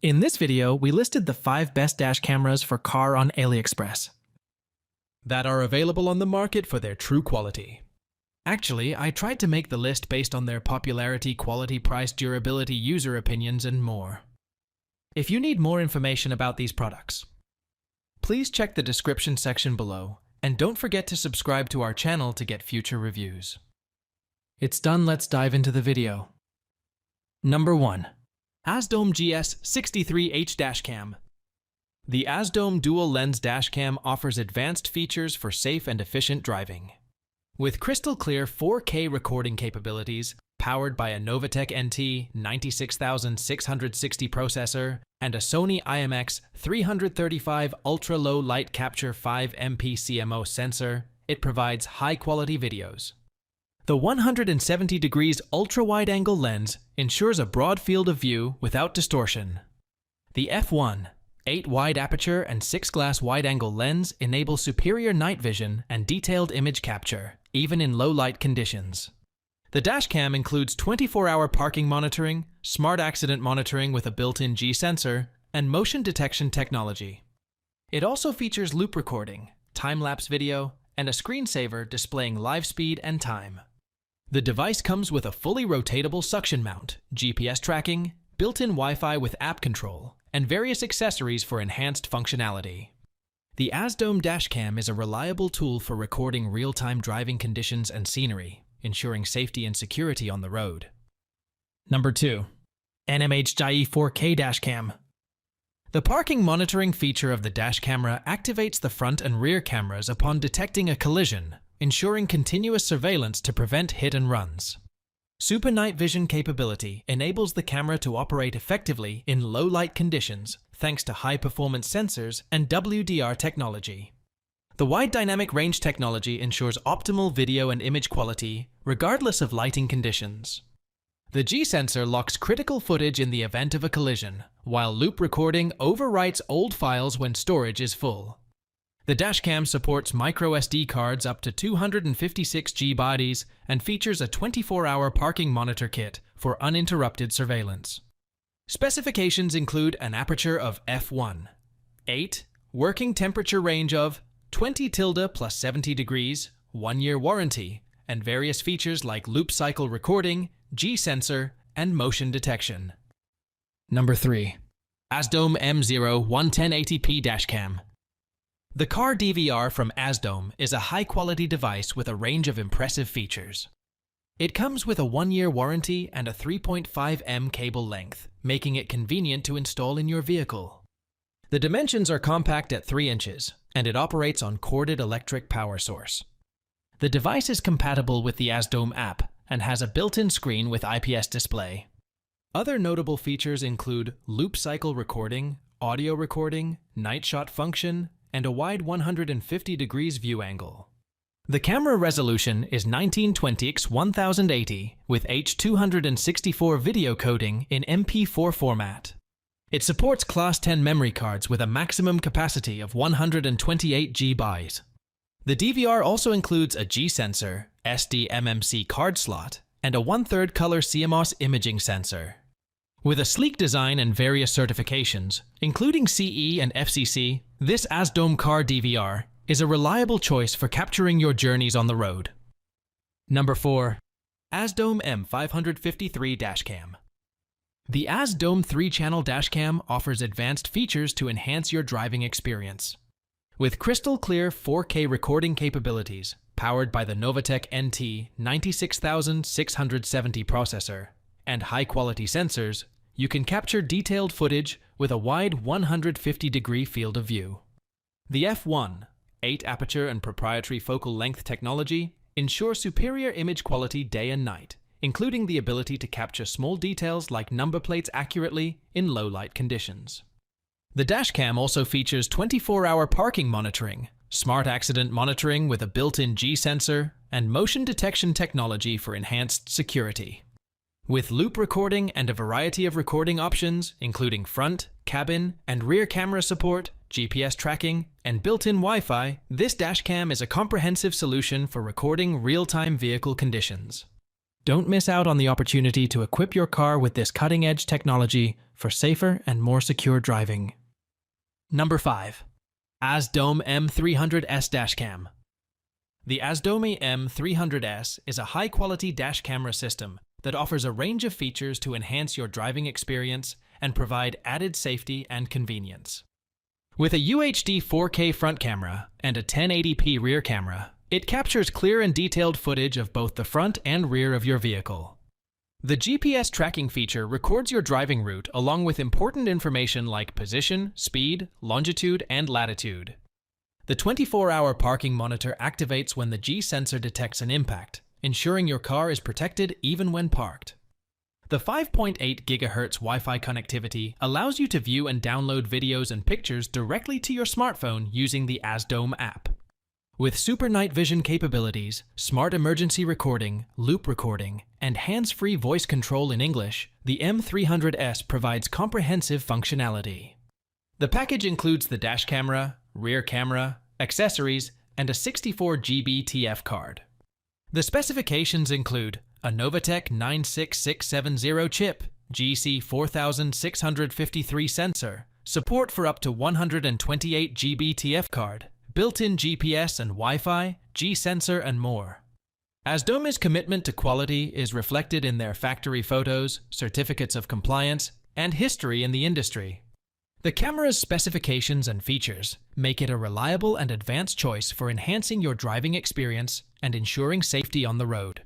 In this video, we listed the 5 best dash cameras for car on Aliexpress that are available on the market for their true quality. Actually, I tried to make the list based on their popularity, quality, price, durability, user opinions, and more. If you need more information about these products, please check the description section below, and don't forget to subscribe to our channel to get future reviews. It's done, let's dive into the video. Number 1. AZDOME GS63H Dashcam. The AZDOME dual lens dashcam offers advanced features for safe and efficient driving. With crystal clear 4K recording capabilities, powered by a Novatec NT 96660 processor and a Sony IMX335 ultra-low light capture 5MP CMO sensor, it provides high-quality videos. The 170 degrees ultra-wide-angle lens ensures a broad field of view without distortion. The f1, 8-wide aperture and 6-glass wide-angle lens enable superior night vision and detailed image capture, even in low-light conditions. The dashcam includes 24-hour parking monitoring, smart accident monitoring with a built-in G sensor, and motion detection technology. It also features loop recording, time-lapse video, and a screensaver displaying live speed and time. The device comes with a fully rotatable suction mount, GPS tracking, built-in Wi-Fi with app control, and various accessories for enhanced functionality. The AZDOME Dashcam is a reliable tool for recording real-time driving conditions and scenery, ensuring safety and security on the road. Number 2. NMHJIE 4K Dashcam. The parking monitoring feature of the dash camera activates the front and rear cameras upon detecting a collision, ensuring continuous surveillance to prevent hit and runs. Super night vision capability enables the camera to operate effectively in low-light conditions thanks to high-performance sensors and WDR technology. The wide dynamic range technology ensures optimal video and image quality regardless of lighting conditions. The G sensor locks critical footage in the event of a collision, while loop recording overwrites old files when storage is full. The dashcam supports microSD cards up to 256 GB and features a 24-hour parking monitor kit for uninterrupted surveillance. Specifications include an aperture of f1, 8, working temperature range of 20 tilde plus 70 degrees, 1-year warranty, and various features like loop cycle recording, G sensor, and motion detection. Number 3. AZDOME M01 1080p Dashcam. The car DVR from AZDOME is a high-quality device with a range of impressive features. It comes with a 1-year warranty and a 3.5 cable length, making it convenient to install in your vehicle. The dimensions are compact at 3 inches, and it operates on corded electric power source. The device is compatible with the AZDOME app and has a built-in screen with IPS display. Other notable features include loop cycle recording, audio recording, night shot function, and a wide 150 degrees view angle. The camera resolution is 1920x1080 with H264 video coding in MP4 format. It supports Class 10 memory cards with a maximum capacity of 128 GB. The DVR also includes a G sensor, SD-MMC card slot, and a 1/3 color CMOS imaging sensor. With a sleek design and various certifications, including CE and FCC, this AZDOME car DVR is a reliable choice for capturing your journeys on the road. Number 4. AZDOME M553 Dashcam. The AZDOME 3-channel dashcam offers advanced features to enhance your driving experience. With crystal clear 4K recording capabilities, powered by the Novatec NT 96670 processor, and high-quality sensors, you can capture detailed footage with a wide 150-degree field of view. The f1, 8 aperture and proprietary focal length technology ensure superior image quality day and night, including the ability to capture small details like number plates accurately in low-light conditions. The dashcam also features 24-hour parking monitoring, smart accident monitoring with a built-in G sensor, and motion detection technology for enhanced security. With loop recording and a variety of recording options, including front, cabin, and rear camera support, GPS tracking, and built-in Wi-Fi, this dashcam is a comprehensive solution for recording real-time vehicle conditions. Don't miss out on the opportunity to equip your car with this cutting-edge technology for safer and more secure driving. Number 5. AZDOME M300S Dashcam. The AZDOME M300S is a high-quality dash camera system that offers a range of features to enhance your driving experience and provide added safety and convenience. With a UHD 4K front camera and a 1080p rear camera, it captures clear and detailed footage of both the front and rear of your vehicle. The GPS tracking feature records your driving route along with important information like position, speed, longitude, and latitude. The 24-hour parking monitor activates when the G sensor detects an impact, ensuring your car is protected even when parked. The 5.8 GHz Wi-Fi connectivity allows you to view and download videos and pictures directly to your smartphone using the AZDOME app. With super night vision capabilities, smart emergency recording, loop recording, and hands-free voice control in English, the M300S provides comprehensive functionality. The package includes the dash camera, rear camera, accessories, and a 64 GB TF card. The specifications include a Novatec 96670 chip, GC 4653 sensor, support for up to 128 GB TF card, built-in GPS and Wi-Fi, G-sensor, and more. AZDOME's commitment to quality is reflected in their factory photos, certificates of compliance, and history in the industry. The camera's specifications and features make it a reliable and advanced choice for enhancing your driving experience and ensuring safety on the road.